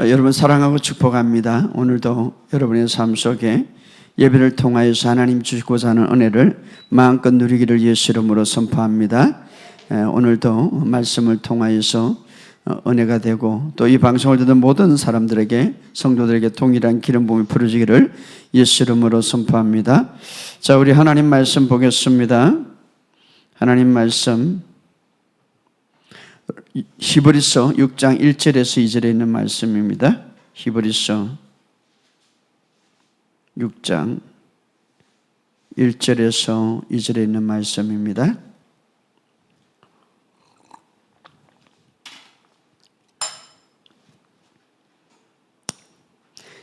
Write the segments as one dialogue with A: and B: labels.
A: 여러분 사랑하고 축복합니다. 오늘도 여러분의 삶 속에 예배를 통하여서 하나님 주시고자 하는 은혜를 마음껏 누리기를 예수 이름으로 선포합니다. 오늘도 말씀을 통하여서 은혜가 되고 또 이 방송을 듣는 모든 사람들에게, 성도들에게 동일한 기름 부음이 부어지기를 예수 이름으로 선포합니다. 자, 우리 하나님 말씀 보겠습니다. 하나님 말씀 히브리서 6장 1절에서 2절에 있는 말씀입니다. 히브리서 6장 1절에서 2절에 있는 말씀입니다.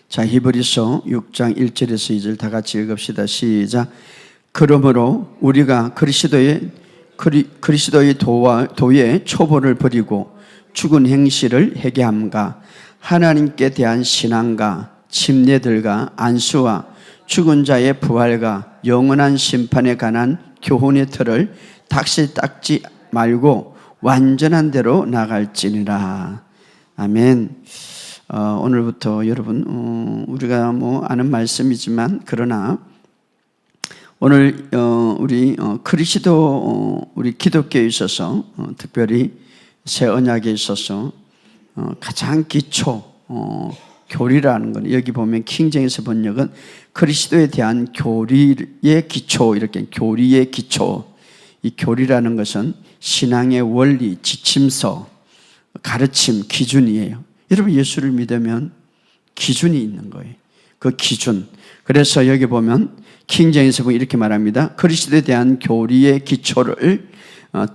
A: 자, 히브리서 6장 1절에서 2절 다 같이 읽읍시다. 시작. 그러므로 우리가 그리스도의 도의 초보를 버리고 죽은 행실을 회개함과 하나님께 대한 신앙과 침례들과 안수와 죽은 자의 부활과 영원한 심판에 관한 교훈의 틀을 다시 닦지 말고 완전한 대로 나갈지니라. 아멘. 오늘부터 여러분 우리가 아는 말씀이지만 그러나 오늘 우리 그리스도 우리 기독교에 있어서 특별히 새 언약에 있어서 가장 기초 교리라는 건, 여기 보면 킹제임스 번역은 그리스도에 대한 교리의 기초, 이렇게 교리의 기초. 이 교리라는 것은 신앙의 원리, 지침서, 가르침, 기준이에요. 여러분 예수를 믿으면 기준이 있는 거예요. 그 기준. 그래서 여기 보면 킹제임스 번역이 이렇게 말합니다. 그리스도에 대한 교리의 기초를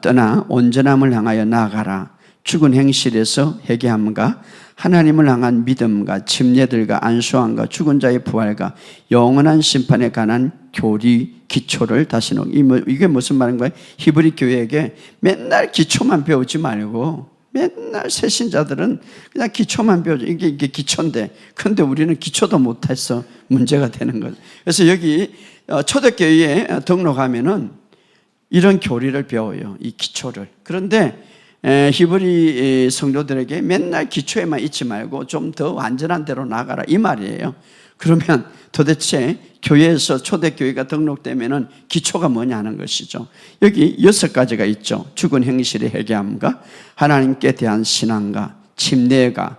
A: 떠나 온전함을 향하여 나아가라. 죽은 행실에서 회개함과 하나님을 향한 믿음과 침례들과 안수함과 죽은 자의 부활과 영원한 심판에 관한 교리 기초를 다시 놓은. 이게 무슨 말인가요? 히브리 교회에게 맨날 기초만 배우지 말고, 맨날 새신자들은 그냥 기초만 배우죠. 이게 기초인데, 그런데 우리는 기초도 못해서 문제가 되는 거죠. 그래서 여기 초대교회에 등록하면은 이런 교리를 배워요. 이 기초를. 그런데 히브리 성도들에게 맨날 기초에만 있지 말고 좀 더 완전한 대로 나가라, 이 말이에요. 그러면 도대체 교회에서 초대교회가 등록되면은 기초가 뭐냐는 것이죠. 여기 6가지가 있죠. 죽은 행실의 회개함과 하나님께 대한 신앙과 침례들과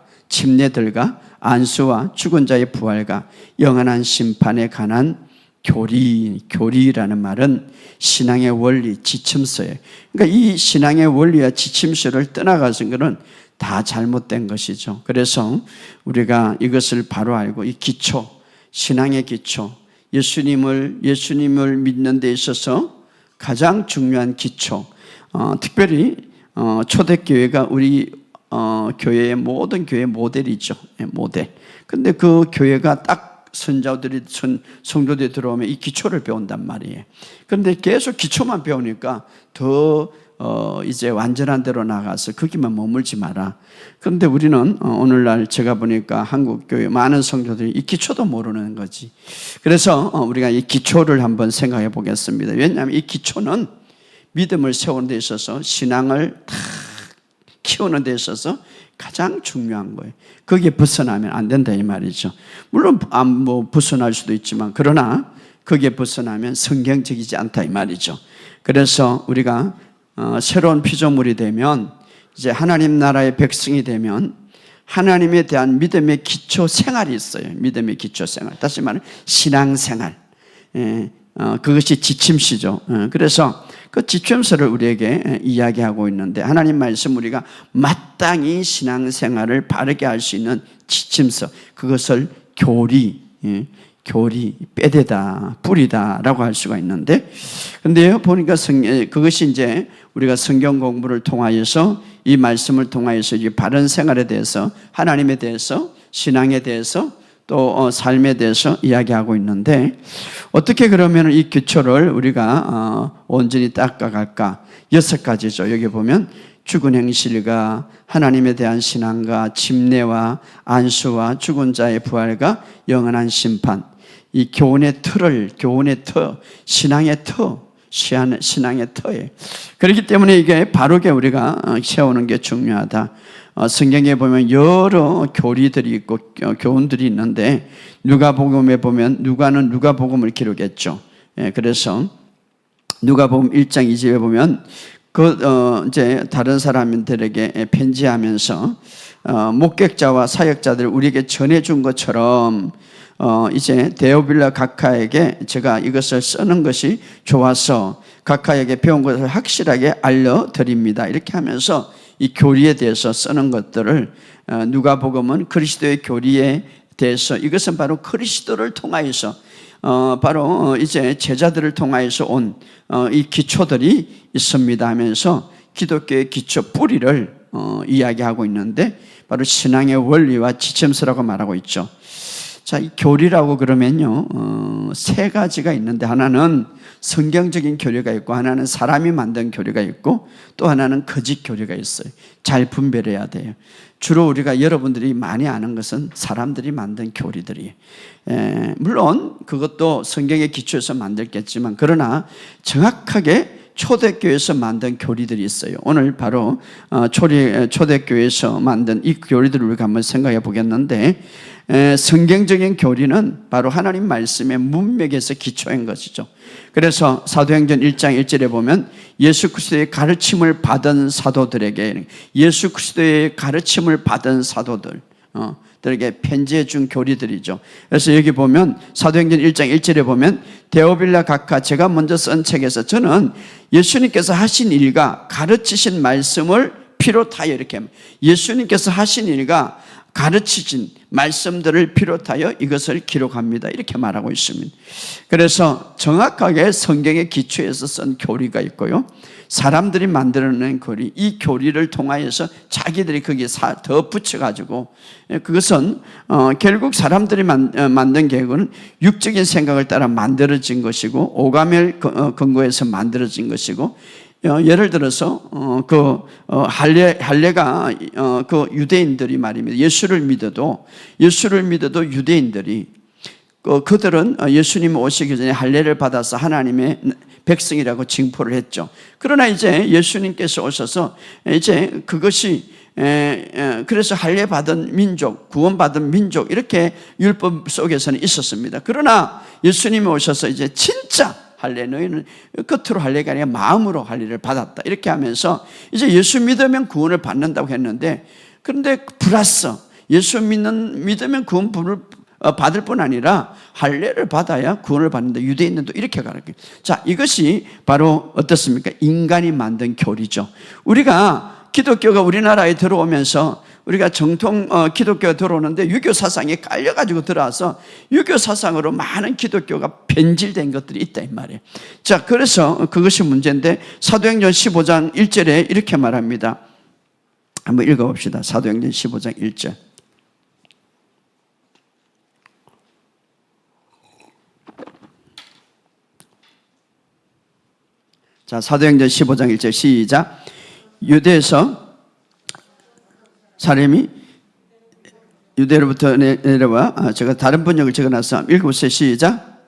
A: 안수와 죽은 자의 부활과 영원한 심판에 관한 교리라는 말은 신앙의 원리, 지침서예요. 그러니까 이 신앙의 원리와 지침서를 떠나가는 것은 다 잘못된 것이죠. 그래서 우리가 이것을 바로 알고 이 기초, 신앙의 기초, 예수님을 믿는 데 있어서 가장 중요한 기초, 특별히 초대교회가 우리 교회의 모든 교회 모델이죠. 모델. 근데 그 교회가 딱 성도들이 들어오면 이 기초를 배운단 말이에요. 그런데 계속 기초만 배우니까 더 이제 완전한 대로 나가서 거기만 머물지 마라. 그런데 우리는 오늘날 제가 보니까 한국 교회 많은 성도들이 이 기초도 모르는 거지. 그래서 우리가 이 기초를 한번 생각해 보겠습니다. 왜냐하면 이 기초는 믿음을 세우는 데 있어서, 신앙을 다 키우는 데 있어서 가장 중요한 거예요. 거기에 벗어나면 안 된다 이 말이죠. 물론 벗어날 수도 있지만, 그러나 거기에 벗어나면 성경적이지 않다 이 말이죠. 그래서 우리가 새로운 피조물이 되면, 이제 하나님 나라의 백성이 되면 하나님에 대한 믿음의 기초 생활이 있어요. 믿음의 기초 생활. 다시 말하면 신앙생활. 그것이 지침서죠. 그래서 그 지침서를 우리에게 이야기하고 있는데, 하나님 말씀 우리가 마땅히 신앙생활을 바르게 할 수 있는 지침서, 그것을 교리, 빼대다, 뿌리다라고 할 수가 있는데, 근데요 보니까 그것이 이제 우리가 성경 공부를 통하여서, 이 말씀을 통하여서 이 바른 생활에 대해서, 하나님에 대해서, 신앙에 대해서, 또 삶에 대해서 이야기하고 있는데, 어떻게 그러면 이 기초를 우리가 온전히 닦아갈까? 6가지죠. 여기 보면 죽은 행실과 하나님에 대한 신앙과 침례와 안수와 죽은 자의 부활과 영원한 심판, 이 교훈의 터, 신앙의 터예요. 그렇기 때문에 이게 바르게 우리가 세우는 게 중요하다. 성경에 보면 여러 교리들이 있고 교훈들이 있는데 누가복음에 보면 누가는 누가복음을 기록했죠. 그래서 누가복음 1장 2절에 보면 이제 다른 사람들에게 편지하면서 목격자와 사역자들 우리에게 전해준 것처럼 이제 데오빌라 각하에게 제가 이것을 쓰는 것이 좋아서 각하에게 배운 것을 확실하게 알려드립니다. 이렇게 하면서 이 교리에 대해서 쓰는 것들을 누가복음은 그리스도의 교리에 대해서 이것은 바로 그리스도를 통하여서 바로 이제 제자들을 통하여서 온 이 기초들이 있습니다 하면서 기독교의 기초 뿌리를 이야기하고 있는데 바로 신앙의 원리와 지침서라고 말하고 있죠. 자, 이 교리라고 그러면요, 세 가지가 있는데 하나는 성경적인 교리가 있고 하나는 사람이 만든 교리가 있고 또 하나는 거짓 교리가 있어요. 잘 분별해야 돼요. 주로 우리가 여러분들이 많이 아는 것은 사람들이 만든 교리들이에요. 물론 그것도 성경의 기초에서 만들겠지만 그러나 정확하게 초대교회에서 만든 교리들이 있어요. 오늘 바로 초대교회에서 만든 이 교리들을 우리가 한번 생각해 보겠는데 성경적인 교리는 바로 하나님 말씀의 문맥에서 기초한 것이죠. 그래서 사도행전 1장 1절에 보면 예수 그리스도의 가르침을 받은 사도들에게 예수 그리스도의 가르침을 받은 사도들에게 편지해 준 교리들이죠. 그래서 여기 보면 사도행전 1장 1절에 보면 데오빌라 각하 제가 먼저 쓴 책에서 저는 예수님께서 하신 일과 가르치신 말씀을 비롯하여 이렇게 예수님께서 하신 일과 가르치신 말씀들을 비롯하여 이것을 기록합니다. 이렇게 말하고 있습니다. 그래서 정확하게 성경의 기초에서 쓴 교리가 있고요. 사람들이 만들어낸 교리, 이 교리를 통하여서 자기들이 거기에 더 붙여가지고 그것은 결국 사람들이 만든 계획은 육적인 생각을 따라 만들어진 것이고 오감을 근거해서 만들어진 것이고 예를 들어서 할례가 그 유대인들이 말입니다. 예수를 믿어도 유대인들이 그들은 예수님 오시기 전에 할례를 받아서 하나님의 백성이라고 징표를 했죠. 그러나 이제 예수님께서 오셔서 이제 그것이 그래서 할례 받은 민족, 구원받은 민족 이렇게 율법 속에서는 있었습니다. 그러나 예수님이 오셔서 이제 진짜 할례 너희는 겉으로 할례가 아니라 마음으로 할례를 받았다 이렇게 하면서 이제 예수 믿으면 구원을 받는다고 했는데 그런데 플러스 예수 믿으면 구원을 받을 뿐 아니라 할례를 받아야 구원을 받는다. 유대인들도 이렇게 가르쳐요. 자, 이것이 바로 어떻습니까? 인간이 만든 교리죠. 우리가 기독교가 우리나라에 들어오면서 우리가 정통 기독교가 들어오는데 유교 사상에 깔려가지고 들어와서 유교 사상으로 많은 기독교가 변질된 것들이 있다 이 말이에요. 자, 그래서 그것이 문제인데 사도행전 15장 1절에 이렇게 말합니다. 한번 읽어봅시다. 사도행전 15장 1절. 자, 사도행전 15장 1절 시작. 유대에서 사람이 유대로부터 내려와 제가 다른 번역을 적어놨어. 읽어보세요. 시작.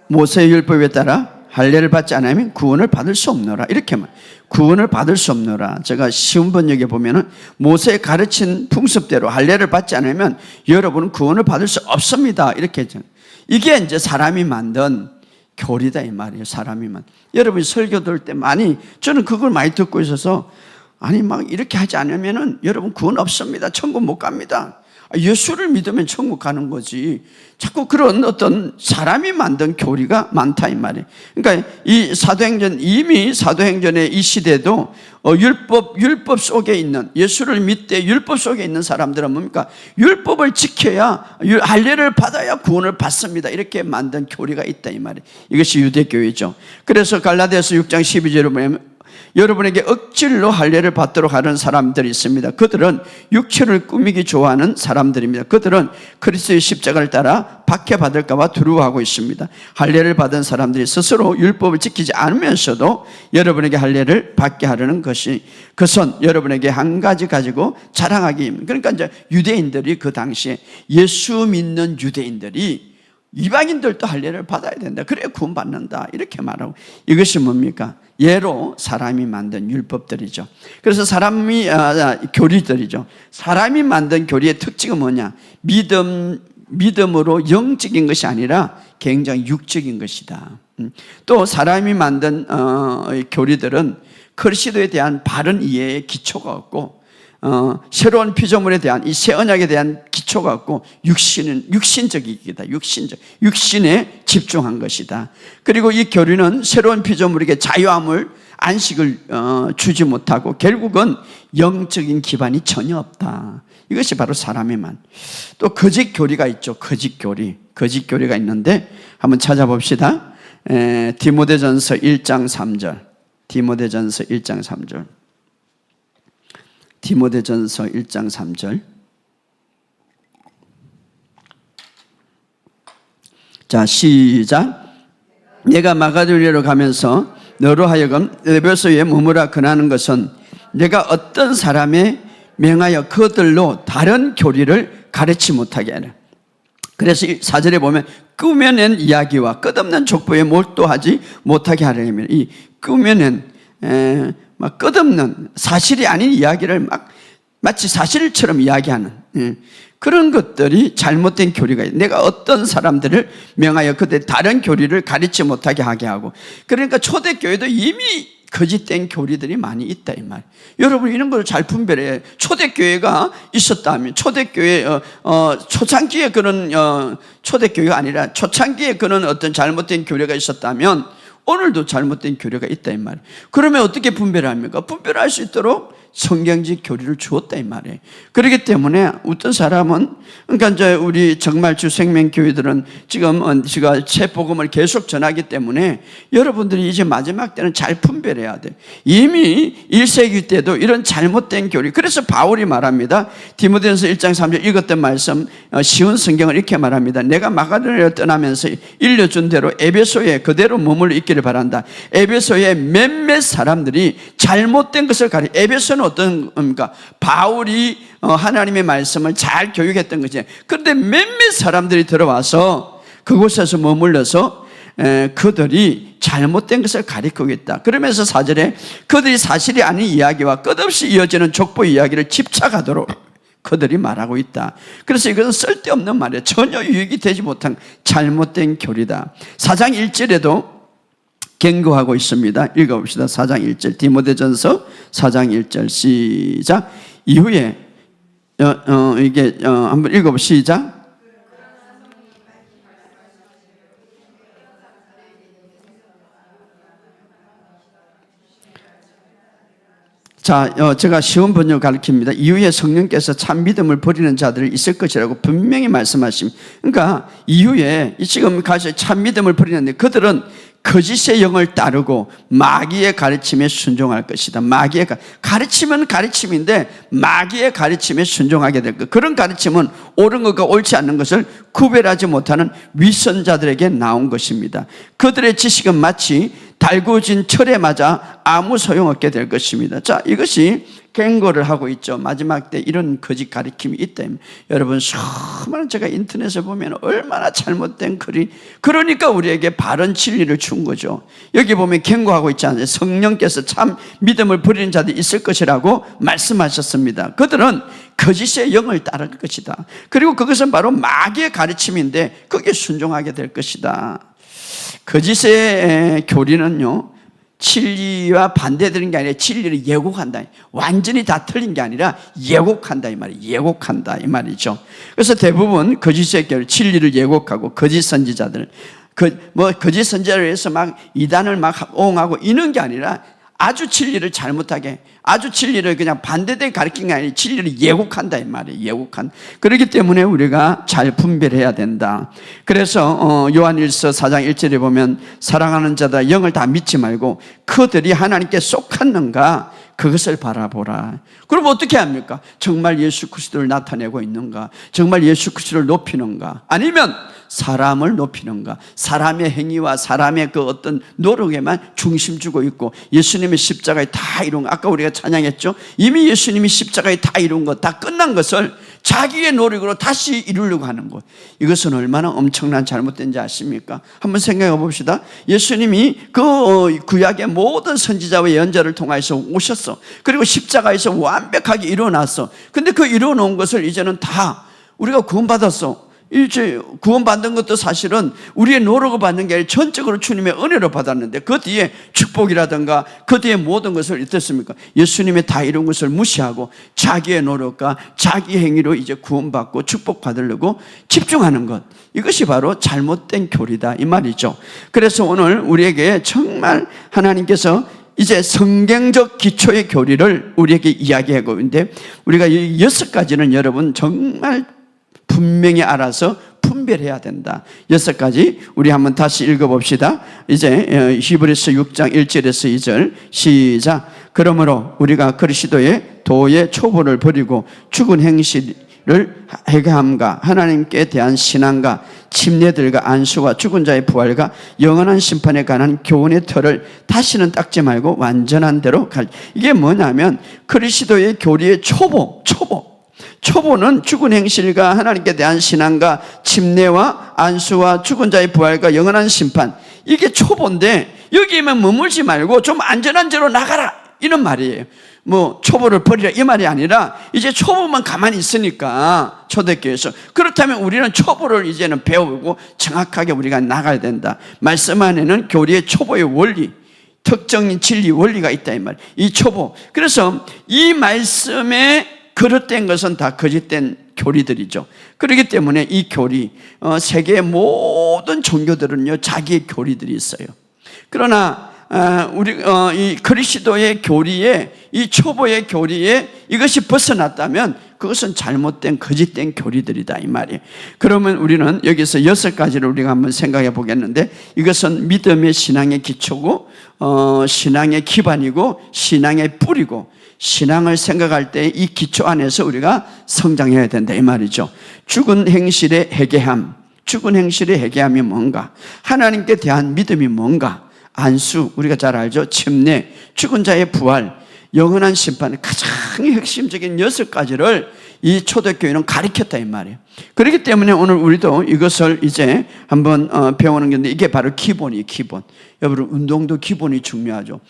A: 모세의 율법에 따라 할례를 받지 않으면 구원을 받을 수 없노라. 이렇게 말. 구원을 받을 수 없노라. 제가 쉬운 번역에 보면은 모세의 가르친 풍습대로 할례를 받지 않으면 여러분은 구원을 받을 수 없습니다. 이렇게 했잖아요. 이게 이제 사람이 만든 교리다 이 말이에요. 사람이만. 여러분이 설교 들을 때 많이 저는 그걸 많이 듣고 있어서 아니 막 이렇게 하지 않으면은 여러분 구원 없습니다. 천국 못 갑니다. 예수를 믿으면 천국 가는 거지. 자꾸 그런 어떤 사람이 만든 교리가 많다 이 말이에요. 그러니까 이 사도행전 이미 사도행전의 이 시대도 율법 속에 있는 예수를 믿되 율법 속에 있는 사람들은 뭡니까? 율법을 지켜야 할례를 받아야 구원을 받습니다. 이렇게 만든 교리가 있다 이 말이에요. 이것이 유대교회죠. 그래서 갈라디아서 6장 12절에 보면 여러분에게 억지로 할례를 받도록 하는 사람들이 있습니다. 그들은 육체를 꾸미기 좋아하는 사람들입니다. 그들은 그리스도의 십자가를 따라 박해받을까 봐 두려워하고 있습니다. 할례를 받은 사람들이 스스로 율법을 지키지 않으면서도 여러분에게 할례를 받게 하려는 것이 그것은 여러분에게 한 가지 가지고 자랑하기. 그러니까 이제 유대인들이 그 당시에 예수 믿는 유대인들이 이방인들도 할례를 받아야 된다. 그래야 구원받는다. 이렇게 말하고 이것이 뭡니까? 예로 사람이 만든 율법들이죠. 그래서 교리들이죠. 사람이 만든 교리의 특징은 뭐냐? 믿음으로 영적인 것이 아니라 굉장히 육적인 것이다. 또 사람이 만든 교리들은 그리스도에 대한 바른 이해의 기초가 없고, 새로운 피조물에 대한 이 새 언약에 대한 기초가 없고, 육신적이기다. 육신에 집중한 것이다. 그리고 이 교리는 새로운 피조물에게 자유함을, 안식을 주지 못하고 결국은 영적인 기반이 전혀 없다. 이것이 바로 사람의 만. 또 거짓 교리가 있죠. 거짓 교리가 있는데 한번 찾아봅시다. 디모데전서 1장 3절. 디모데전서 1장 3절. 디모데전서 1장 3절. 자, 시작. 내가 마가도니아로 가면서 너로 하여금 에베소에 머무라 권하는 것은 내가 어떤 사람에 명하여 그들로 다른 교리를 가르치 못하게 하라. 그래서 4절에 보면 꾸며낸 이야기와 끝없는 족보에 몰두하지 못하게 하려면, 이 꾸며낸 막 끝없는 사실이 아닌 이야기를 마치 사실처럼 이야기하는 그런 것들이 잘못된 교리가 있어요. 내가 어떤 사람들을 명하여 그들 다른 교리를 가르치 못하게 하게 하고, 그러니까 초대교회도 이미 거짓된 교리들이 많이 있다 이 말. 여러분 이런 걸 잘 분별해. 초대교회가 있었다면, 초대교회 초창기에 그런 초대교회가 아니라 초창기에 그런 어떤 잘못된 교리가 있었다면 오늘도 잘못된 교리가 있다 이 말. 그러면 어떻게 분별합니까? 분별할 수 있도록 성경적 교리를 주었다 이 말이에요. 그렇기 때문에 어떤 사람은, 그러니까 이제 우리 정말주 생명교회들은 지금 제가 새 복음을 계속 전하기 때문에 여러분들이 이제 마지막 때는 잘 분별해야 돼. 이미 1세기 때도 이런 잘못된 교리. 그래서 바울이 말합니다. 디모데전서 1장 3절 읽었던 말씀, 쉬운 성경을 이렇게 말합니다. 내가 마가도니아를 떠나면서 일려준 대로 에베소에 그대로 머물러 있기를 바란다. 에베소에 몇몇 사람들이 잘못된 것을 에베소는 어떤 겁니까? 바울이 하나님의 말씀을 잘 교육했던 거지. 그런데 몇몇 사람들이 들어와서 그곳에서 머물러서 그들이 잘못된 것을 가리키고 있다. 그러면서 4절에 그들이 사실이 아닌 이야기와 끝없이 이어지는 족보 이야기를 집착하도록 그들이 말하고 있다. 그래서 이것은 쓸데없는 말이야. 전혀 유익이 되지 못한 잘못된 교리다. 4장 1절에도 경고하고 있습니다. 읽어봅시다. 4장 1절. 디모데전서 4장 1절 시작. 이후에 이게 한번 읽어봅시다. 시작. 자, 제가 쉬운 번역 가르칩니다. 이후에 성령께서 참 믿음을 버리는 자들이 있을 것이라고 분명히 말씀하십니다. 그러니까 이후에 지금 가서 참 믿음을 버리는데 그들은 거짓의 영을 따르고 마귀의 가르침에 순종할 것이다. 마귀의 가르침은 가르침인데 마귀의 가르침에 순종하게 될 것. 그런 가르침은 옳은 것과 옳지 않는 것을 구별하지 못하는 위선자들에게 나온 것입니다. 그들의 지식은 마치 달구어진 철에 맞아 아무 소용없게 될 것입니다. 자, 이것이 경고를 하고 있죠. 마지막 때 이런 거짓 가르침이 있다. 여러분 수많은 제가 인터넷에 보면 얼마나 잘못된 글이, 그러니까 우리에게 바른 진리를 준 거죠. 여기 보면 경고하고 있지 않아요? 성령께서 참 믿음을 버리는 자들이 있을 것이라고 말씀하셨습니다. 그들은 거짓의 영을 따를 것이다. 그리고 그것은 바로 마귀의 가르침인데 거기에 순종하게 될 것이다. 거짓의 교리는요, 진리와 반대되는 게 아니라 진리를 예고한다. 완전히 다 틀린 게 아니라 예고한다 이 말이에요. 예고한다 이 말이죠. 그래서 대부분 거짓의 교리, 진리를 예고하고 거짓 선지자들, 거짓 선지자를 위해서 막 이단을 막 옹하고 이런 게 아니라 아주 진리를 잘못하게, 아주 진리를 그냥 반대되게 가르친 게 아니라 진리를 예고한다 이 말이에요. 예고한. 그렇기 때문에 우리가 잘 분별해야 된다. 그래서 요한일서 4장 1절에 보면 사랑하는 자들 영을 다 믿지 말고 그들이 하나님께 속하는가 그것을 바라보라. 그럼 어떻게 합니까? 정말 예수 그리스도를 나타내고 있는가? 정말 예수 그리스도를 높이는가? 아니면 사람을 높이는가? 사람의 행위와 사람의 그 어떤 노력에만 중심 주고 있고 예수님의 십자가에 다 이룬 거, 아까 우리가 찬양했죠? 이미 예수님이 십자가에 다 이룬 것, 다 끝난 것을 자기의 노력으로 다시 이루려고 하는 것, 이것은 얼마나 엄청난 잘못된지 아십니까? 한번 생각해 봅시다. 예수님이 그 구약의 모든 선지자와 예언자를 통해서 오셨어. 그리고 십자가에서 완벽하게 이루어놨어. 근데 그 이루어놓은 것을 이제는 다 우리가 구원받았어. 이제 구원받는 것도 사실은 우리의 노력을 받는 게 아니라 전적으로 주님의 은혜로 받았는데, 그 뒤에 축복이라든가 그 뒤에 모든 것을 어떻습니까? 예수님의 다 이룬 것을 무시하고 자기의 노력과 자기 행위로 이제 구원받고 축복받으려고 집중하는 것, 이것이 바로 잘못된 교리다 이 말이죠. 그래서 오늘 우리에게 정말 하나님께서 이제 성경적 기초의 교리를 우리에게 이야기하고 있는데, 우리가 이 6가지는 여러분 정말 분명히 알아서 분별해야 된다. 6가지 우리 한번 다시 읽어봅시다. 이제 히브리서 6장 1절에서 2절 시작. 그러므로 우리가 그리스도의 도의 초보를 버리고 죽은 행실을 회개함과 하나님께 대한 신앙과 침례들과 안수와 죽은 자의 부활과 영원한 심판에 관한 교훈의 틀을 다시는 닦지 말고 완전한 대로 이게 뭐냐면 그리스도의 교리의 초보는 죽은 행실과 하나님께 대한 신앙과 침례와 안수와 죽은 자의 부활과 영원한 심판, 이게 초보인데 여기에만 머물지 말고 좀 안전한 데로 나가라 이런 말이에요. 뭐 초보를 버리라 이 말이 아니라 이제 초보만 가만히 있으니까 초대교회에서, 그렇다면 우리는 초보를 이제는 배우고 정확하게 우리가 나가야 된다. 말씀 안에는 교리의 초보의 원리, 특정인 진리 원리가 있다 이 말. 이 초보, 그래서 이 말씀에 그릇된 것은 다 거짓된 교리들이죠. 그렇기 때문에 이 교리, 세계의 모든 종교들은요 자기의 교리들이 있어요. 그러나 이 그리스도의 교리에, 이 초보의 교리에 이것이 벗어났다면 그것은 잘못된 거짓된 교리들이다 이 말이에요. 그러면 우리는 여기서 6가지를 우리가 한번 생각해 보겠는데, 이것은 믿음의 신앙의 기초고 신앙의 기반이고 신앙의 뿌리고, 신앙을 생각할 때 이 기초 안에서 우리가 성장해야 된다 이 말이죠. 죽은 행실의 회개함, 죽은 행실의 회개함이 뭔가, 하나님께 대한 믿음이 뭔가, 안수 우리가 잘 알죠. 침례, 죽은 자의 부활, 영원한 심판, 가장 핵심적인 6가지를 이 초대교회는 가르쳤다 이 말이에요. 그렇기 때문에 오늘 우리도 이것을 이제 한번 배우는 건데, 이게 바로 기본이에요. 기본. 여러분, 운동도 기본이 중요하죠.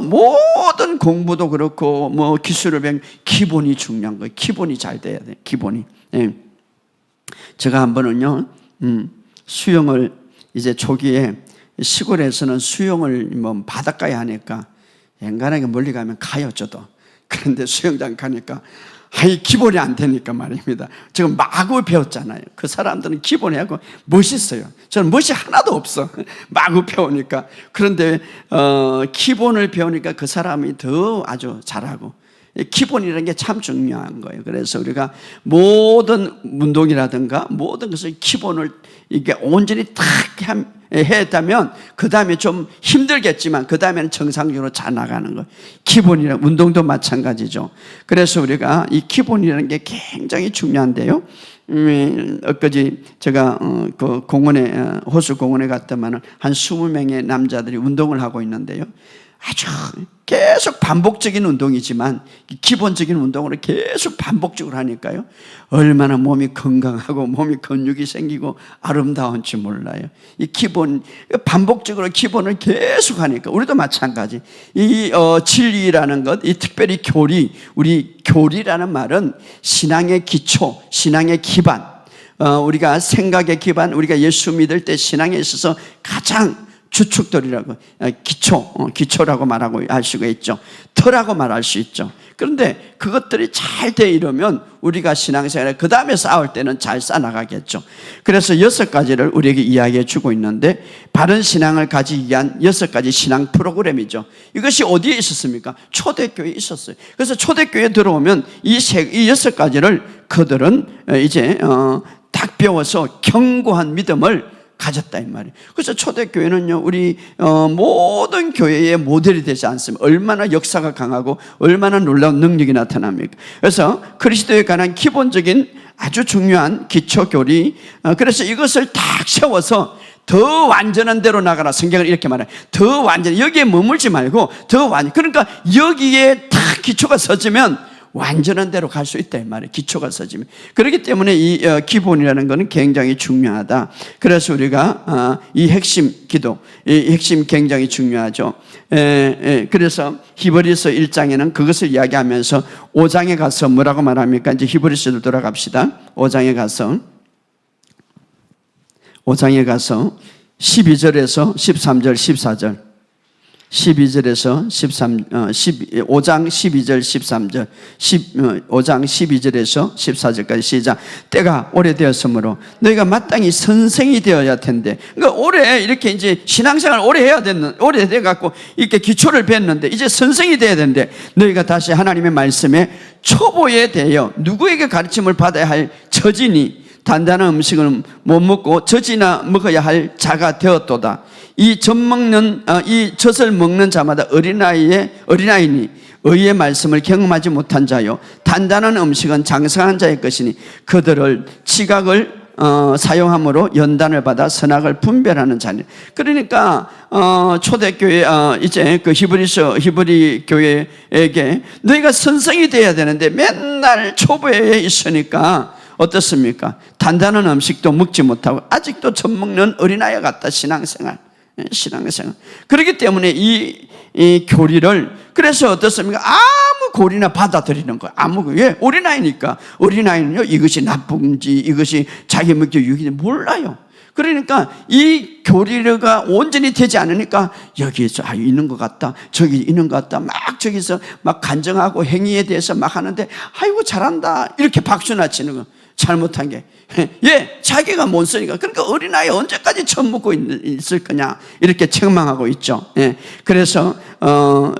A: 모든 공부도 그렇고 뭐 기술을 배우면 기본이 중요한 거예요. 기본이 잘 돼야 돼요. 기본이. 예. 제가 한 번은요 수영을 이제 초기에 시골에서는 수영을 뭐 바닷가에 하니까 엔간하게 멀리 가면 가요 저도. 그런데 수영장 가니까 기본이 안 되니까 말입니다. 지금 마구 배웠잖아요. 그 사람들은 기본이 하고 멋있어요. 저는 멋이 하나도 없어. 마구 배우니까. 그런데 기본을 배우니까 그 사람이 더 아주 잘하고, 기본이라는 게 참 중요한 거예요. 그래서 우리가 모든 운동이라든가 모든 것을 기본을 이게 온전히 딱 했다면 그 다음에 좀 힘들겠지만 그 다음에는 정상적으로 잘 나가는 거예요. 기본이라, 운동도 마찬가지죠. 그래서 우리가 이 기본이라는 게 굉장히 중요한데요. 엊그제 제가 그 공원에, 호수 공원에 갔더만은 한 20명의 남자들이 운동을 하고 있는데요. 아주 계속 반복적인 운동이지만 기본적인 운동으로 계속 반복적으로 하니까요, 얼마나 몸이 건강하고 몸이 근육이 생기고 아름다운지 몰라요. 이 기본, 반복적으로 기본을 계속 하니까 우리도 마찬가지. 이 진리라는 것, 이 특별히 교리, 우리 교리라는 말은 신앙의 기초, 신앙의 기반, 우리가 생각의 기반, 우리가 예수 믿을 때 신앙에 있어서 가장 주축들이라고, 기초라고 말하고 할 수가 있죠. 터라고 말할 수 있죠. 그런데 그것들이 잘 돼 이러면 우리가 신앙생활에 그 다음에 싸울 때는 잘 싸나가겠죠. 그래서 6가지를 우리에게 이야기해 주고 있는데, 바른 신앙을 가지기 위한 6가지 신앙 프로그램이죠. 이것이 어디에 있었습니까? 초대교회에 있었어요. 그래서 초대교회에 들어오면 이 6가지를 그들은 이제 딱 배워서 견고한 믿음을 가졌다 이 말이에요. 그래서 초대교회는요 우리 모든 교회의 모델이 되지 않습니까? 얼마나 역사가 강하고 얼마나 놀라운 능력이 나타납니까? 그래서 그리스도에 관한 기본적인 아주 중요한 기초교리, 그래서 이것을 딱 세워서 더 완전한 대로 나가라. 성경을 이렇게 말해요. 더 완전, 여기에 머물지 말고 더 완전. 그러니까 여기에 딱 기초가 서지면 완전한 대로 갈 수 있다 이 말이에요. 기초가 서지면. 그렇기 때문에 이 기본이라는 것은 굉장히 중요하다. 그래서 우리가 이 핵심 기도, 이 핵심 굉장히 중요하죠. 그래서 히브리서 1장에는 그것을 이야기하면서 5장에 가서 뭐라고 말합니까? 이제 히브리서로 돌아갑시다. 5장에 가서 12절에서 13절, 14절. 12절에서 5장 12절 13절 5장 12절에서 14절까지 시작. 때가 오래되었으므로 너희가 마땅히 선생이 되어야 할 텐데, 그러니까 올해 이렇게 이제 신앙생활 오래 해야 됐는, 오래 돼갖고 이렇게 기초를 뱉는데 이제 선생이 돼야 되는데, 너희가 다시 하나님의 말씀에 초보에 대하여 누구에게 가르침을 받아야 할 처지니 단단한 음식을 못 먹고 젖이나 먹어야 할 자가 되었도다. 이 젖을 먹는 자마다 어린아이니 의의 말씀을 경험하지 못한 자요, 단단한 음식은 장성한 자의 것이니 그들을 지각을 사용함으로 연단을 받아 선악을 분별하는 자니. 그러니까 초대교회 이제 그 히브리 교회에게 너희가 선생이 돼야 되는데 맨날 초보에 있으니까 어떻습니까? 단단한 음식도 먹지 못하고 아직도 젖 먹는 어린아이 같다. 신앙생활. 그렇기 때문에 이 교리를, 그래서 어떻습니까? 아무 교리나 받아들이는 거예요. 왜? 어린아이니까. 어린아이는요, 이것이 나쁜지 이것이 자기 먹기 유익인지 몰라요. 그러니까 이 교리가 온전히 되지 않으니까 여기에서 있는 것 같다, 저기 있는 것 같다, 막 저기서 막 간증하고 행위에 대해서 막 하는데 아이고 잘한다 이렇게 박수나 치는 거. 잘못한 게 자기가 못 쓰니까. 그러니까 어린아이 언제까지 처음 먹고 있을 거냐 이렇게 책망하고 있죠. 그래서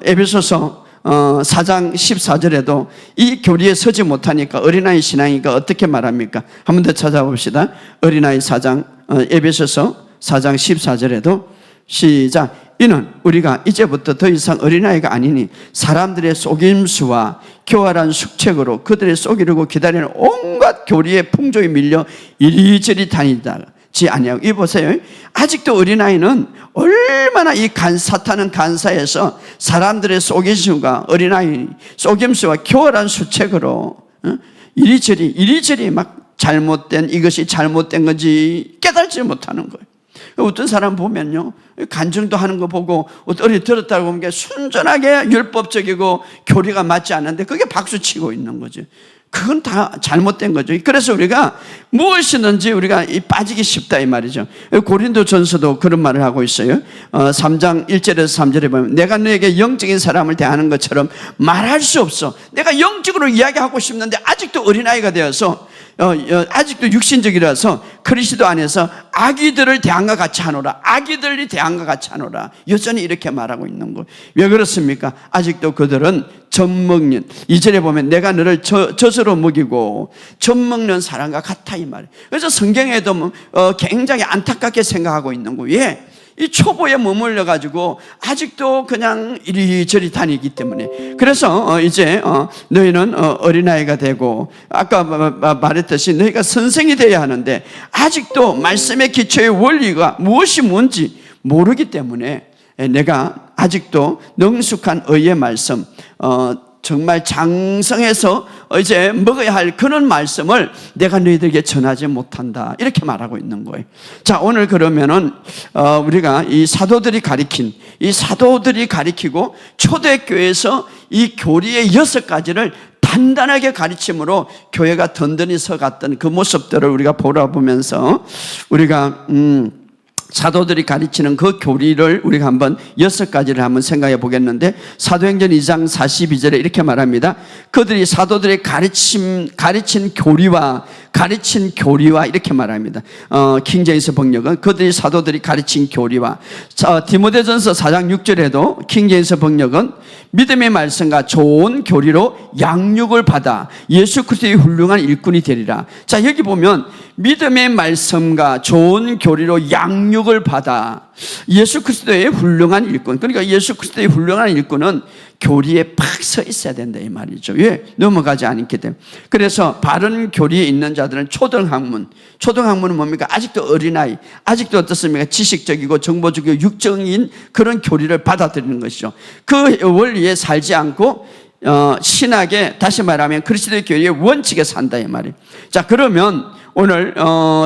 A: 에베소서 4장 14절에도 이 교리에 서지 못하니까 어린아이 신앙이니까 어떻게 말합니까? 한 번 더 찾아봅시다. 어린아이 4장 에베소서 4장 14절에도 시작. 이는 우리가 이제부터 더 이상 어린아이가 아니니 사람들의 속임수와 교활한 숙책으로 그들의 속이려고 기다리는 온갖 교리의 풍조에 밀려 이리저리 다니지 아니하고. 이 보세요. 아직도 어린아이는 얼마나 사탄은 간사해서 사람들의 속임수가 어린아이 속임수와 교활한 수책으로 이리저리 막 잘못된, 이것이 잘못된 건지 깨달지 못하는 거예요. 어떤 사람 보면요, 간증도 하는 거 보고 어디 들었다고 하면 순전하게 율법적이고 교리가 맞지 않는데 그게 박수치고 있는 거죠. 그건 다 잘못된 거죠. 그래서 우리가 무엇이든지 우리가 빠지기 쉽다 이 말이죠. 고린도전서도 그런 말을 하고 있어요. 3장 1절에서 3절에 보면 내가 너에게 영적인 사람을 대하는 것처럼 말할 수 없어. 내가 영적으로 이야기하고 싶는데 아직도 어린아이가 되어서 아직도 육신적이라서 그리스도 안에서 아기들을 대한과 같이 하노라. 아기들이 대한과 같이 하노라. 여전히 이렇게 말하고 있는 거예요. 왜 그렇습니까? 아직도 그들은 젖 먹는, 2절에 보면 내가 너를 젖으로 먹이고 젖 먹는 사람과 같아 이 말이에요. 그래서 성경에도 굉장히 안타깝게 생각하고 있는 거예요. 왜? 이 초보에 머물러 가지고 아직도 그냥 이리저리 다니기 때문에. 그래서 이제 너희는 어린아이가 되고 아까 말했듯이 너희가 선생이 되어야 하는데 아직도 말씀의 기초의 원리가 무엇이 뭔지 모르기 때문에 내가 아직도 능숙한 의의 말씀, 정말 장성해서 이제 먹어야 할 그런 말씀을 내가 너희들에게 전하지 못한다 이렇게 말하고 있는 거예요. 자, 오늘 그러면은 우리가 이 사도들이 가리키고 초대교회에서 이 교리의 6가지를 단단하게 가르침으로 교회가 든든히 서갔던 그 모습들을 우리가 보면서 우리가 사도들이 가르치는 그 교리를 우리가 한번 6가지를 한번 생각해 보겠는데, 사도행전 2장 42절에 이렇게 말합니다. 그들이 사도들의 가르친 교리와 이렇게 말합니다. 킹제임스 번역은 그들이 사도들이 가르친 교리와. 디모데전서 4장 6절에도 킹제임스 번역은 믿음의 말씀과 좋은 교리로 양육을 받아 예수 그리스도의 훌륭한 일꾼이 되리라. 자, 여기 보면 믿음의 말씀과 좋은 교리로 양육을 받아 예수 그리스도의 훌륭한 일꾼. 그러니까 예수 그리스도의 훌륭한 일꾼은 교리에 팍 서 있어야 된다 이 말이죠. 왜? 넘어가지 않기 때문에. 그래서 바른 교리에 있는 자들은 초등학문은 뭡니까? 아직도 어린아이, 아직도 어떻습니까? 지식적이고 정보적이고 육적인 그런 교리를 받아들이는 것이죠. 그 원리에 살지 않고 신학의, 다시 말하면 그리스도의 교회의 원칙에 산다 이 말이에요. 자, 그러면 오늘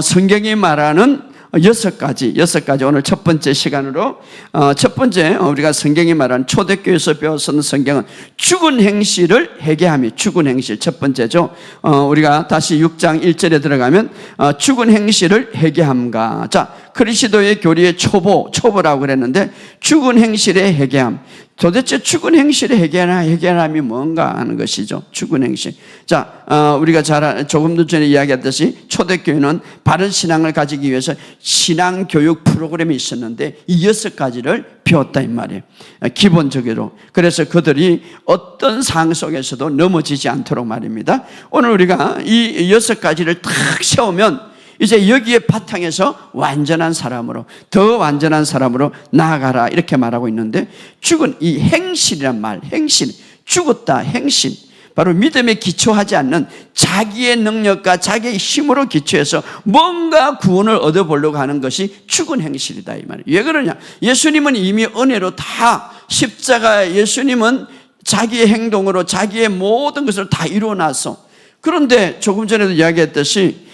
A: 성경이 말하는 여섯 가지 오늘 첫 번째 시간으로 첫 번째 우리가 성경이 말하는 초대교회에서 배웠었는 성경은 죽은 행실을 회개함이 죽은 행실 첫 번째죠. 우리가 다시 6장 1절에 들어가면 죽은 행실을 회개함과, 자, 그리스도의 교리의 초보라고 그랬는데 죽은 행실의 회개함. 도대체 죽은 행실의 회개함이 뭔가 하는 것이죠. 죽은 행실. 자, 우리가 조금 전에 이야기했듯이 초대교회는 바른 신앙을 가지기 위해서 신앙교육 프로그램이 있었는데 이 여섯 가지를 배웠다 이 말이에요. 기본적으로. 그래서 그들이 어떤 상황 속에서도 넘어지지 않도록 말입니다. 오늘 우리가 이 여섯 가지를 탁 세우면 이제 여기에 바탕에서 완전한 사람으로, 더 완전한 사람으로 나아가라 이렇게 말하고 있는데, 죽은 이 행실이란 말, 행실, 죽었다 행실, 바로 믿음에 기초하지 않는 자기의 능력과 자기의 힘으로 기초해서 뭔가 구원을 얻어보려고 하는 것이 죽은 행실이다 이 말이에요. 왜 그러냐? 예수님은 이미 은혜로 다 십자가, 예수님은 자기의 행동으로 자기의 모든 것을 다 이루어놨어. 그런데 조금 전에도 이야기했듯이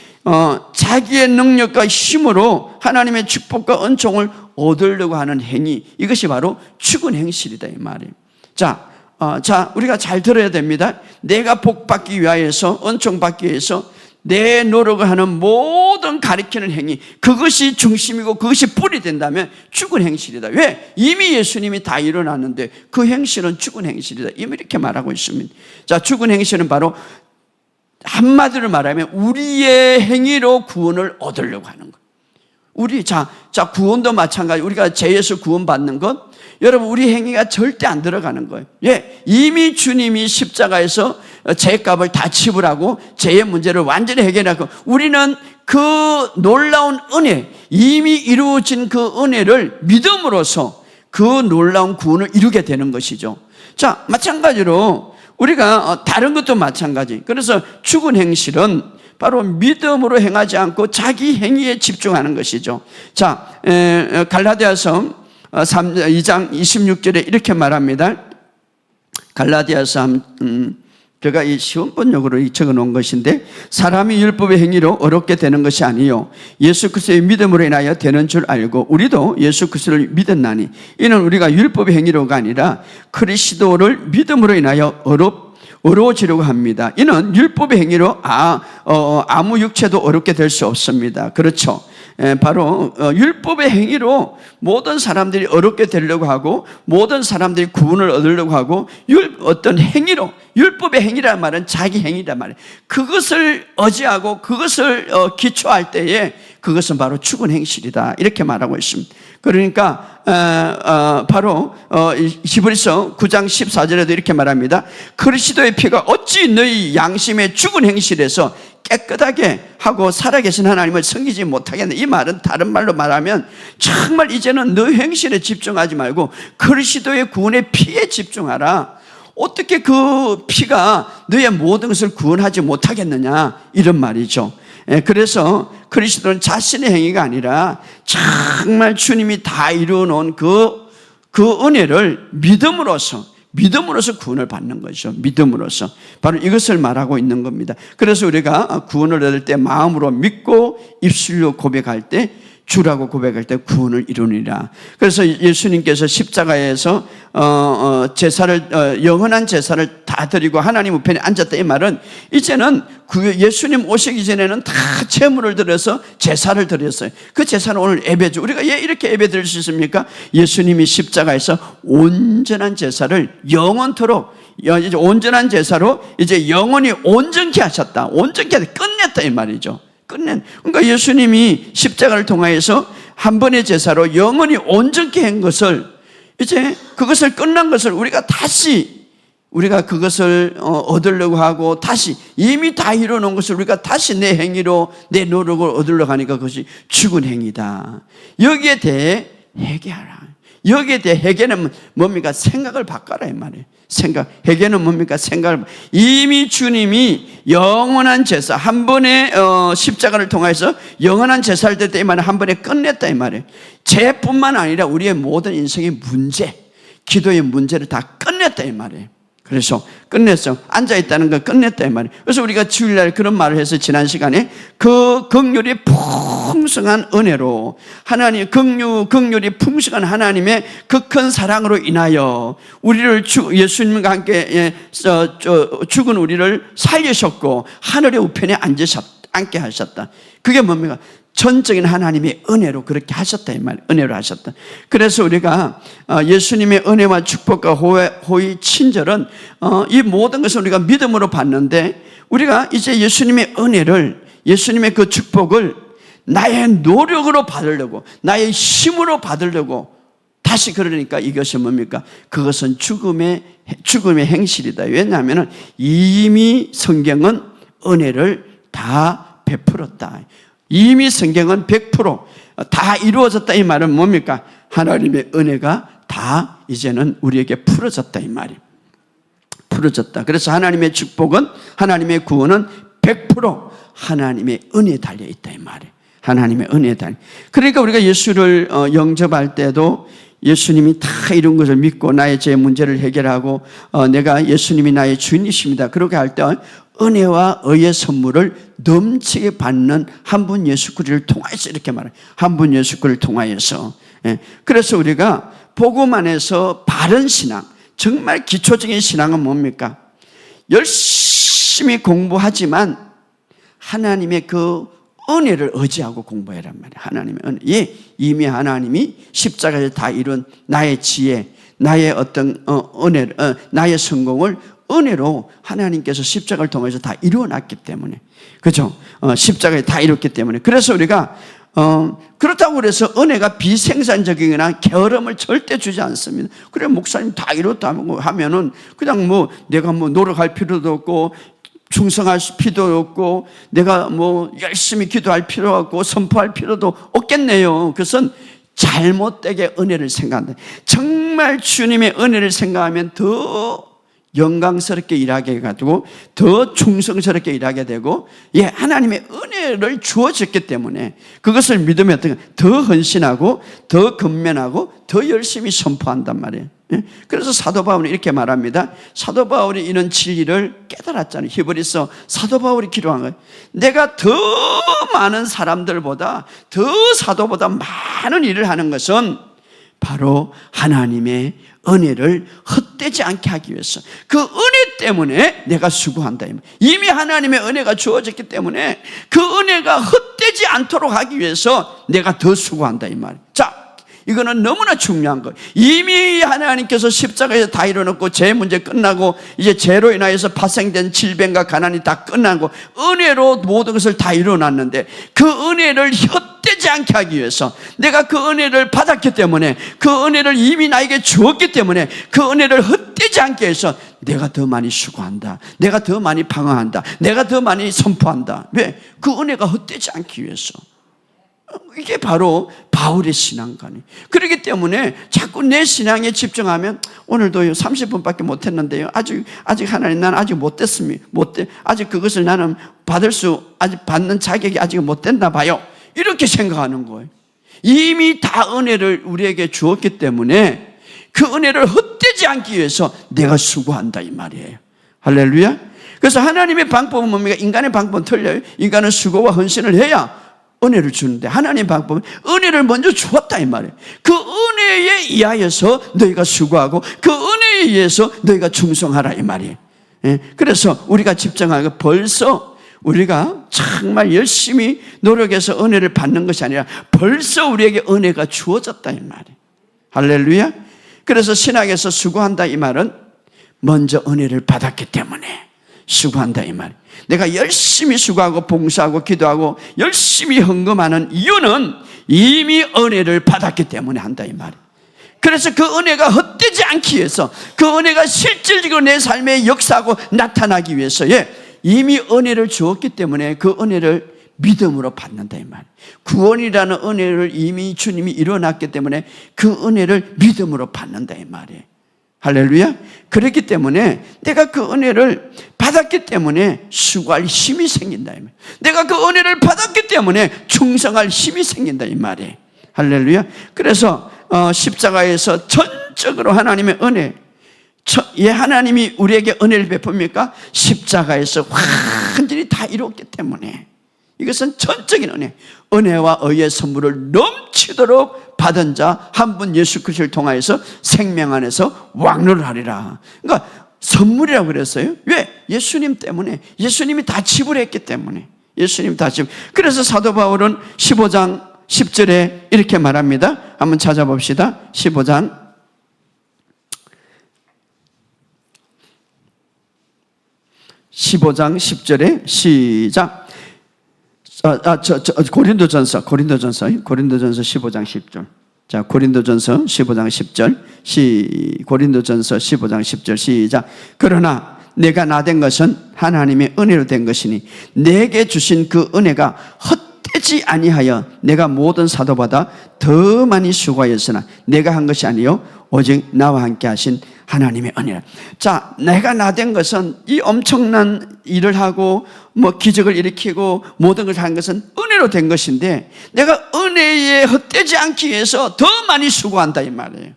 A: 자기의 능력과 힘으로 하나님의 축복과 은총을 얻으려고 하는 행위, 이것이 바로 죽은 행실이다 이 말이에요. 자, 우리가 잘 들어야 됩니다. 내가 복받기 위하여서, 은총받기 위해서 내 노력을 하는 모든 가리키는 행위, 그것이 중심이고 그것이 뿌리 된다면 죽은 행실이다. 왜? 이미 예수님이 다 일어났는데 그 행실은 죽은 행실이다, 이렇게 말하고 있습니다. 자, 죽은 행실은 바로 한마디로 말하면 우리의 행위로 구원을 얻으려고 하는 것. 구원도 마찬가지. 우리가 죄에서 구원받는 것, 여러분, 우리 행위가 절대 안 들어가는 거예요. 예, 이미 주님이 십자가에서 죄값을 다 지불하고 죄의 문제를 완전히 해결하고, 우리는 그 놀라운 은혜, 이미 이루어진 그 은혜를 믿음으로써 그 놀라운 구원을 이루게 되는 것이죠. 자, 마찬가지로 우리가 다른 것도 마찬가지. 그래서 죽은 행실은 바로 믿음으로 행하지 않고 자기 행위에 집중하는 것이죠. 자, 갈라디아서 2장 26절에 이렇게 말합니다. 갈라디아서 제가 이 쉬운 번역으로 적어 놓은 것인데, 사람이 율법의 행위로 어렵게 되는 것이 아니요 예수 그리스도의 믿음으로 인하여 되는 줄 알고 우리도 예수 그리스도를 믿었나니, 이는 우리가 율법의 행위로가 아니라 그리스도를 믿음으로 인하여 어려워지려고 합니다. 이는 율법의 행위로 아무 육체도 어렵게 될 수 없습니다. 그렇죠. 바로 율법의 행위로 모든 사람들이 어렵게 되려고 하고 모든 사람들이 구원을 얻으려고 하고, 어떤 행위로, 율법의 행위란 말은 자기 행위란 말이에요. 그것을 의지하고 그것을 기초할 때에 그것은 바로 죽은 행실이다, 이렇게 말하고 있습니다. 그러니까 바로 히브리서 9장 14절에도 이렇게 말합니다. 그리스도의 피가 어찌 너희 양심의 죽은 행실에서 깨끗하게 하고 살아계신 하나님을 섬기지 못하겠네. 이 말은 다른 말로 말하면 정말 이제는 너 행실에 집중하지 말고 그리스도의 구원의 피에 집중하라. 어떻게 그 피가 너의 모든 것을 구원하지 못하겠느냐, 이런 말이죠. 그래서 그리스도는 자신의 행위가 아니라 정말 주님이 다 이루어 놓은 그 은혜를 믿음으로써 구원을 받는 것이죠. 믿음으로써. 바로 이것을 말하고 있는 겁니다. 그래서 우리가 구원을 얻을 때 마음으로 믿고 입술로 고백할 때, 주라고 고백할 때 구원을 이루니라. 그래서 예수님께서 십자가에서 제사를, 영원한 제사를 다 드리고 하나님 우편에 앉았다, 이 말은 이제는 예수님 오시기 전에는 다 제물을 드려서 제사를 드렸어요. 그 제사는 오늘 예배죠. 우리가 왜 이렇게 예배 드릴 수 있습니까? 예수님이 십자가에서 온전한 제사를 영원토록, 이제 온전한 제사로 이제 영원히 온전케 하셨다. 온전케 끝냈다, 이 말이죠. 그러니까 예수님이 십자가를 통하여서 한 번의 제사로 영원히 온전케 한 것을, 이제 그것을 끝난 것을 우리가 그것을 얻으려고 하고, 다시 이미 다 이루어놓은 것을 우리가 다시 내 행위로 내 노력을 얻으려고 하니까 그것이 죽은 행위다. 여기에 대해 회개하라. 여기에 대해 회개는 뭡니까? 생각을 바꿔라, 이 말이에요. 회개는 뭡니까? 이미 주님이 영원한 제사, 한 번의 십자가를 통해서 영원한 제사를 드릴 때, 이 말은 한 번에 끝냈다, 이 말이에요. 죄뿐만 아니라 우리의 모든 인생의 문제, 기도의 문제를 다 끝냈다, 이 말이에요. 그래서 끝냈어. 앉아있다는 걸 끝냈다 이 말이에요. 그래서 우리가 주일날 그런 말을 해서 지난 시간에 그 긍휼이 풍성한 은혜로 하나님 긍휼이 풍성한 하나님의 그 큰 사랑으로 인하여 우리를 예수님과 함께 죽은 우리를 살리셨고 하늘의 우편에 앉게 하셨다. 그게 뭡니까? 전적인 하나님의 은혜로 그렇게 하셨다 이 말. 은혜로 하셨다. 그래서 우리가 예수님의 은혜와 축복과 호의 친절은 이 모든 것을 우리가 믿음으로 받는데, 우리가 이제 예수님의 은혜를, 예수님의 그 축복을 나의 노력으로 받으려고, 나의 힘으로 받으려고 다시 그러니까 이것이 뭡니까? 그것은 죽음의 행실이다. 왜냐하면 이미 성경은 은혜를 다 베풀었다. 이미 성경은 100%다 이루어졌다 이 말은 뭡니까? 하나님의 은혜가 다 이제는 우리에게 풀어졌다 이 말이에요. 풀어졌다. 그래서 하나님의 축복은, 하나님의 구원은 100% 하나님의 은혜에 달려있다 이 말이에요. 하나님의 은혜에 달려. 그러니까 우리가 예수를 영접할 때도 예수님이 다 이런 것을 믿고 나의 제 문제를 해결하고 내가 예수님이 나의 주인이십니다. 그렇게 할 때 은혜와 의의 선물을 넘치게 받는 한 분 예수 그리스도를 통하여서, 이렇게 말해요. 한 분 예수 그리스도를 통하여서. 그래서 우리가 복음 안에서 바른 신앙, 정말 기초적인 신앙은 뭡니까? 열심히 공부하지만 하나님의 그 은혜를 의지하고 공부해란 말이에요. 하나님의 은혜. 예, 이미 하나님이 십자가에 다 이룬 나의 지혜, 나의 어떤 은혜, 나의 성공을 은혜로 하나님께서 십자가를 통해서 다 이루어놨기 때문에, 그죠? 십자가에 다 이뤘기 때문에. 그래서 우리가 그렇다고 그래서 은혜가 비생산적이거나 게으름을 절대 주지 않습니다. 그래 목사님 다 이뤘다고 하면은 그냥 뭐 내가 뭐 노력할 필요도 없고 충성할 필요도 없고 내가 뭐 열심히 기도할 필요 없고 선포할 필요도 없겠네요. 그것은 잘못되게 은혜를 생각한다. 정말 주님의 은혜를 생각하면 더 영광스럽게 일하게 해가지고 더 충성스럽게 일하게 되고, 예, 하나님의 은혜를 주어졌기 때문에 그것을 믿으면 더 헌신하고 더 근면하고 더 열심히 선포한단 말이에요. 그래서 사도 바울은 이렇게 말합니다. 사도 바울이 이런 진리를 깨달았잖아요. 히브리서 사도 바울이 기도한 거예요. 내가 더 많은 사람들보다, 더 사도보다 많은 일을 하는 것은 바로 하나님의 은혜를 헛되지 않게 하기 위해서, 그 은혜 때문에 내가 수고한다. 이미 하나님의 은혜가 주어졌기 때문에 그 은혜가 헛되지 않도록 하기 위해서 내가 더 수고한다 이 말이에요. 자, 이거는 너무나 중요한 거예요. 이미 하나님께서 십자가에서 다 이뤄놓고 죄 문제 끝나고 이제 죄로 인하여서 파생된 질병과 가난이 다 끝나고 은혜로 모든 것을 다 이뤄놨는데, 그 은혜를 헛되지 않게 하기 위해서, 내가 그 은혜를 받았기 때문에, 그 은혜를 이미 나에게 주었기 때문에 그 은혜를 헛되지 않게 해서 내가 더 많이 수고한다, 내가 더 많이 방황한다, 내가 더 많이 선포한다. 왜? 그 은혜가 헛되지 않기 위해서. 이게 바로 바울의 신앙관이에요. 그렇기 때문에 자꾸 내 신앙에 집중하면, 오늘도 30분밖에 못했는데요, 아직 하나님 나는 아직 못됐습니다. 아직 그것을 나는 아직 받는 자격이 아직 못 됐나 봐요. 이렇게 생각하는 거예요. 이미 다 은혜를 우리에게 주었기 때문에 그 은혜를 헛되지 않기 위해서 내가 수고한다 이 말이에요. 할렐루야. 그래서 하나님의 방법은 뭡니까? 인간의 방법은 틀려요. 인간은 수고와 헌신을 해야 은혜를 주는데, 하나님의 방법은 은혜를 먼저 주었다 이 말이에요. 그 은혜에 의하여서 너희가 수고하고 그 은혜에 의해서 너희가 충성하라 이 말이에요. 그래서 우리가 집중하고, 벌써 우리가 정말 열심히 노력해서 은혜를 받는 것이 아니라 벌써 우리에게 은혜가 주어졌다 이 말이에요. 할렐루야. 그래서 신학에서 수고한다 이 말은 먼저 은혜를 받았기 때문에 수고한다 이 말이에요. 내가 열심히 수고하고 봉사하고 기도하고 열심히 헌금하는 이유는 이미 은혜를 받았기 때문에 한다 이 말이에요. 그래서 그 은혜가 헛되지 않기 위해서, 그 은혜가 실질적으로 내 삶에 역사하고 나타나기 위해서, 이미 은혜를 주었기 때문에 그 은혜를 믿음으로 받는다 이 말이에요. 구원이라는 은혜를 이미 주님이 일어났기 때문에 그 은혜를 믿음으로 받는다 이 말이에요. 할렐루야. 그렇기 때문에 내가 그 은혜를 받았기 때문에 수고할 힘이 생긴다 이 말이에요. 내가 그 은혜를 받았기 때문에 충성할 힘이 생긴다 이 말이에요. 할렐루야. 그래서 십자가에서 전적으로 하나님의 은혜, 하나님이 우리에게 은혜를 베풉니까? 십자가에서 완전히 다 이루었기 때문에. 이것은 전적인 은혜, 은혜와 의의 선물을 넘치도록 받은 자 한 분 예수 그리스도를 통하여서 생명 안에서 왕노를 하리라. 그러니까 선물이라고 그랬어요. 왜? 예수님 때문에. 예수님이 다 지불했기 때문에. 예수님 다 지불. 그래서 사도 바울은 15장 10절에 이렇게 말합니다. 한번 찾아봅시다. 15장 10절에 시작. 고린도전서 15장 10절. 자, 고린도전서 15장 10절. 고린도전서 15장 10절 시작. 그러나 내가 나된 것은 하나님의 은혜로 된 것이니 내게 주신 그 은혜가 헛되지 아니하여 내가 모든 사도보다 더 많이 수고하였으나 내가 한 것이 아니요 오직 나와 함께 하신 하나님의 은혜라. 자, 내가 나된 것은 이 엄청난 일을 하고 기적을 일으키고 모든 걸 한 것은 은혜로 된 것인데 내가 은혜에 헛되지 않기 위해서 더 많이 수고한다 이 말이에요.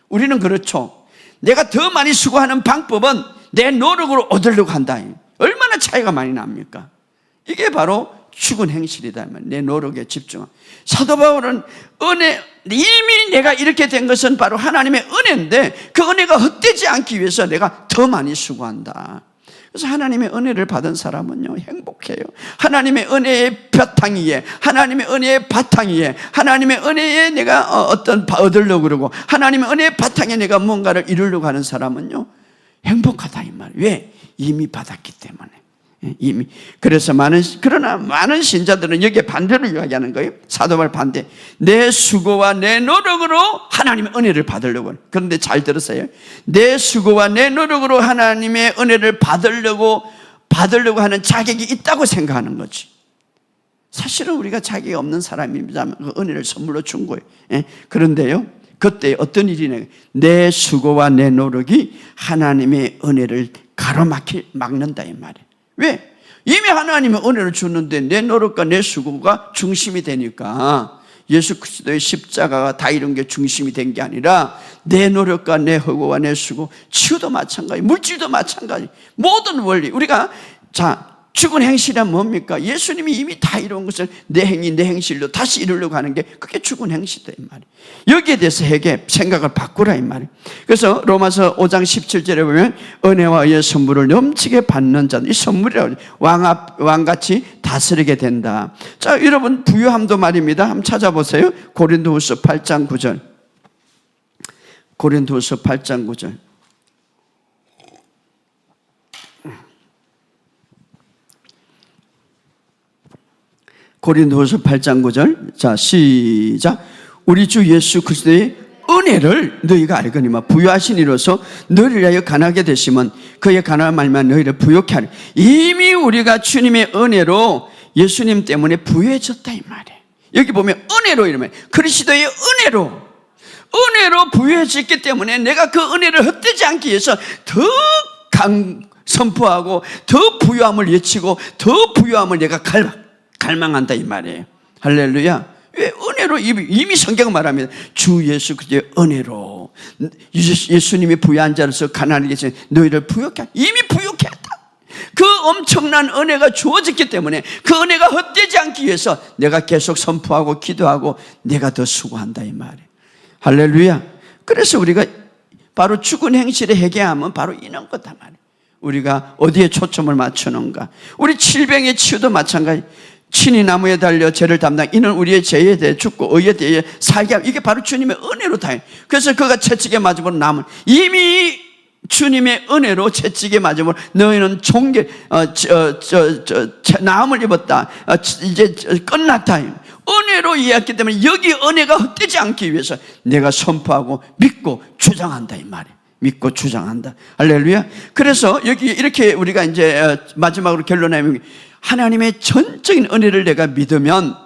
A: 우리는 그렇죠. 내가 더 많이 수고하는 방법은 내 노력으로 얻으려고 한다. 얼마나 차이가 많이 납니까? 이게 바로 죽은 행실이다. 내 노력에 집중함. 사도 바울은 이미 내가 이렇게 된 것은 바로 하나님의 은혜인데 그 은혜가 헛되지 않기 위해서 내가 더 많이 수고한다. 그래서 하나님의 은혜를 받은 사람은요 행복해요. 하나님의 은혜의 벼탕 위에, 하나님의 은혜의 바탕 위에, 하나님의 은혜에 내가 얻으려고 그러고 하나님의 은혜의 바탕에 내가 뭔가를 이루려고 하는 사람은요 행복하다 이 말이에요. 왜? 이미 받았기 때문에. 이미. 그러나 많은 신자들은 여기에 반대로 이야기하는 거예요. 사도 바울 반대. 내 수고와 내 노력으로 하나님의 은혜를 받으려고 해요. 그런데 잘 들으세요. 내 수고와 내 노력으로 하나님의 은혜를 받으려고 하는 자격이 있다고 생각하는 거지. 사실은 우리가 자격이 없는 사람입니다. 그 은혜를 선물로 준 거예요. 그런데요, 그때 어떤 일이 내 수고와 내 노력이 하나님의 은혜를 막는다 이 말이에요. 왜? 이미 하나님의 은혜를 주는데 내 노력과 내 수고가 중심이 되니까 예수 그리스도의 십자가가 다 이런 게 중심이 된 게 아니라 내 노력과 내 허구와 내 수고, 치유도 마찬가지, 물질도 마찬가지, 모든 원리. 우리가 죽은 행실이란 뭡니까? 예수님이 이미 다 이룬 것을 내 행실로 다시 이루려고 하는 게 그게 죽은 행실이다 이 말이에요. 여기에 대해서 생각을 바꾸라 이 말이에요. 그래서 로마서 5장 17절에 보면 은혜와 의의 선물을 넘치게 받는 자는 이 선물이라고 왕같이 다스리게 된다. 자, 여러분 부유함도 말입니다. 한번 찾아보세요. 고린도후서 8장 9절. 고린도후서 8장 9절. 고린도후서 8장 9절. 자, 시작. 우리 주 예수 그리스도의 은혜를 너희가 알거니와 부유하신 이로서 너희를 위하여 가난하게 되시면 그의 가난한 말만 너희를 부욕케 하리. 이미 우리가 주님의 은혜로 예수님 때문에 부유해졌다 이 말이에요. 여기 보면 은혜로 이러면 그리스도의 은혜로 부유해졌기 때문에 내가 그 은혜를 헛되지 않기 위해서 더 선포하고 더 부유함을 외치고 더 부유함을 내가 갈망한다 이 말이에요. 할렐루야. 왜? 은혜로. 이미 성경은 말합니다. 주 예수 그리스도의 은혜로 예수님이 부유한 자로서 가난하게 계신 너희를 부욕해. 이미 부욕했다. 그 엄청난 은혜가 주어졌기 때문에 그 은혜가 헛되지 않기 위해서 내가 계속 선포하고 기도하고 내가 더 수고한다 이 말이에요. 할렐루야. 그래서 우리가 바로 죽은 행실에 회개하면 바로 이런 거다 말이에요. 우리가 어디에 초점을 맞추는가. 우리 질병의 치유도 마찬가지. 친히 나무에 달려 죄를 담당 이는 우리의 죄에 대해 죽고 의에 대해 살게 하고, 이게 바로 주님의 은혜로 다. 그래서 그가 채찍에 맞음으로 남은, 이미 주님의 은혜로 채찍에 맞음으로 너희는 나음을 입었다. 이제 끝났다. 은혜로 이해했기 때문에 여기 은혜가 헛되지 않기 위해서 내가 선포하고 믿고 주장한다 이 말이에요. 믿고 주장한다. 할렐루야. 그래서 여기 이렇게 우리가 이제 마지막으로 결론하면, 하나님의 전적인 은혜를 내가 믿으면,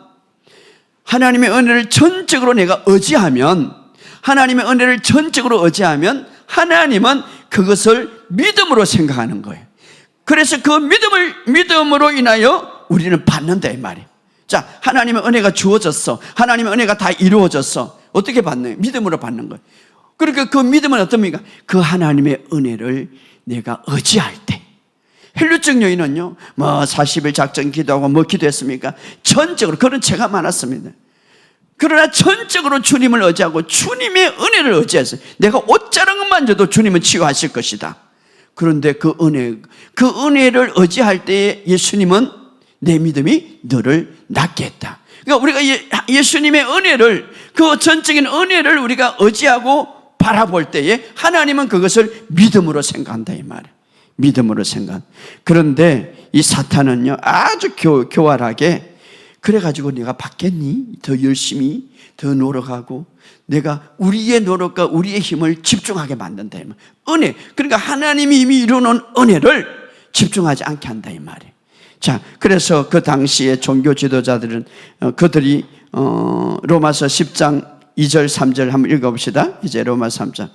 A: 하나님의 은혜를 전적으로 내가 의지하면, 하나님의 은혜를 전적으로 의지하면 하나님은 그것을 믿음으로 생각하는 거예요. 그래서 그 믿음으로 인하여 우리는 받는다 이 말이에요. 자, 하나님의 은혜가 주어졌어. 하나님의 은혜가 다 이루어졌어. 어떻게 받나요? 믿음으로 받는 거예요. 그러니까 그 믿음은 어떻습니까? 그 하나님의 은혜를 내가 의지할 때. 헬루증 여인은요, 40일 작전 기도하고 기도했습니까? 전적으로, 그런 죄가 많았습니다. 그러나 전적으로 주님을 의지하고 주님의 은혜를 의지했어요. 내가 옷자락만 만져도 주님은 치유하실 것이다. 그런데 그 은혜를 의지할 때에 예수님은 내 믿음이 너를 낫게 했다. 그러니까 우리가 예수님의 은혜를, 그 전적인 은혜를 우리가 의지하고 바라볼 때에 하나님은 그것을 믿음으로 생각한다 이 말이에요. 믿음으로 생각. 그런데 이 사탄은요, 아주 교활하게, 그래가지고 내가 받겠니? 더 열심히, 더 노력하고, 내가 우리의 노력과 우리의 힘을 집중하게 만든다 이 말. 은혜. 그러니까 하나님이 이미 이루는 은혜를 집중하지 않게 한다 이 말이에요. 자, 그래서 그 당시에 종교 지도자들은 그들이 로마서 10장 2절 3절 한번 읽어봅시다. 이제 로마서 3장.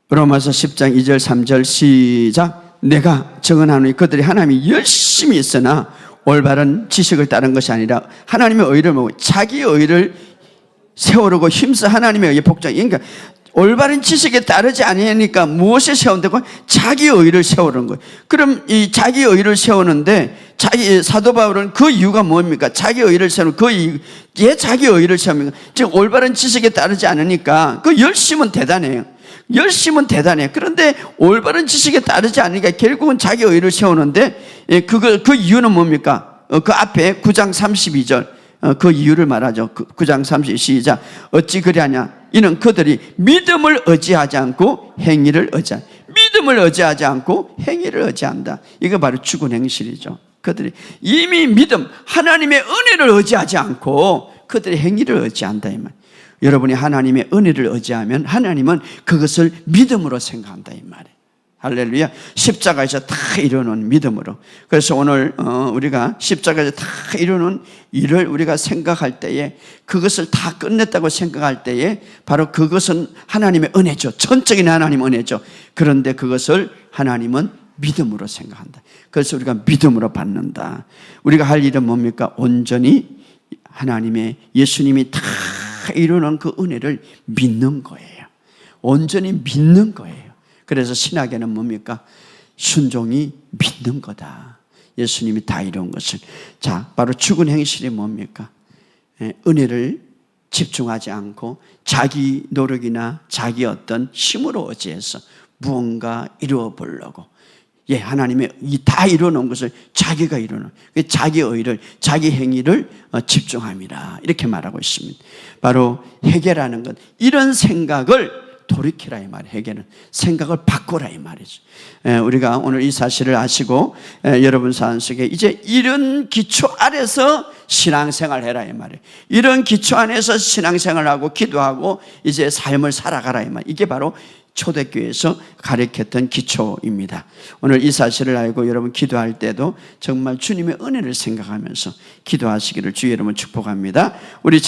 A: 로마서 10장 2절 3절 시작. 내가 정언하노니 그들이 하나님이 열심히 있으나 올바른 지식을 따른 것이 아니라 하나님의 의를 모으고 자기 의를 세우려고 힘써 하나님의 의에 복종. 그러니까 올바른 지식에 따르지 아니하니까 무엇에 세운다고? 자기 의를 세우는 거예요. 그럼 이 자기 의를 세우는데 사도 바울은 그 이유가 뭡니까? 자기 의를 세우는 그 이유, 왜 자기 의를 세웁니까? 지금 올바른 지식에 따르지 않으니까 그 열심은 대단해요. 열심은 대단해요. 그런데 올바른 지식에 따르지 않으니까 결국은 자기 의를 세우는데 그 이유는 뭡니까? 그 앞에 9장 32절 그 이유를 말하죠. 9장 30 시작. 어찌 그리하냐? 이는 그들이 믿음을 의지하지 않고 행위를 의지한다. 믿음을 의지하지 않고 행위를 의지한다. 이거 바로 죽은 행실이죠. 그들이 이미 믿음, 하나님의 은혜를 의지하지 않고 그들의 행위를 의지한다 이 말. 여러분이 하나님의 은혜를 의지하면 하나님은 그것을 믿음으로 생각한다 이 말이에요. 할렐루야. 십자가에서 다 이루는 믿음으로. 그래서 오늘 우리가 십자가에서 다 이루는 일을 우리가 생각할 때에, 그것을 다 끝냈다고 생각할 때에 바로 그것은 하나님의 은혜죠. 전적인 하나님의 은혜죠. 그런데 그것을 하나님은 믿음으로 생각한다. 그래서 우리가 믿음으로 받는다. 우리가 할 일은 뭡니까? 온전히 하나님의, 예수님이 다 이루는 그 은혜를 믿는 거예요. 온전히 믿는 거예요. 그래서 신학에는 뭡니까? 순종이 믿는 거다. 예수님이 다 이룬 것을. 자, 바로 죽은 행실이 뭡니까? 은혜를 집중하지 않고 자기 노력이나 자기 어떤 힘으로 의지해서 무언가 이루어 보려고, 하나님의 다 이루어놓은 것을 자기가 이루는, 자기 의를, 자기 행위를 집중함이라, 이렇게 말하고 있습니다. 바로 회개라는 것, 이런 생각을 돌이키라 이 말이에요. 회개는 생각을 바꾸라 이 말이죠. 우리가 오늘 이 사실을 아시고 여러분 삶 속에 이제 이런 기초 아래서 신앙생활 해라 이 말이에요. 이런 기초 안에서 신앙생활하고 기도하고 이제 삶을 살아가라 이 말. 이게 바로 초대교회에서 가르쳤던 기초입니다. 오늘 이 사실을 알고 여러분 기도할 때도 정말 주님의 은혜를 생각하면서 기도하시기를 주 여러분 축복합니다. 우리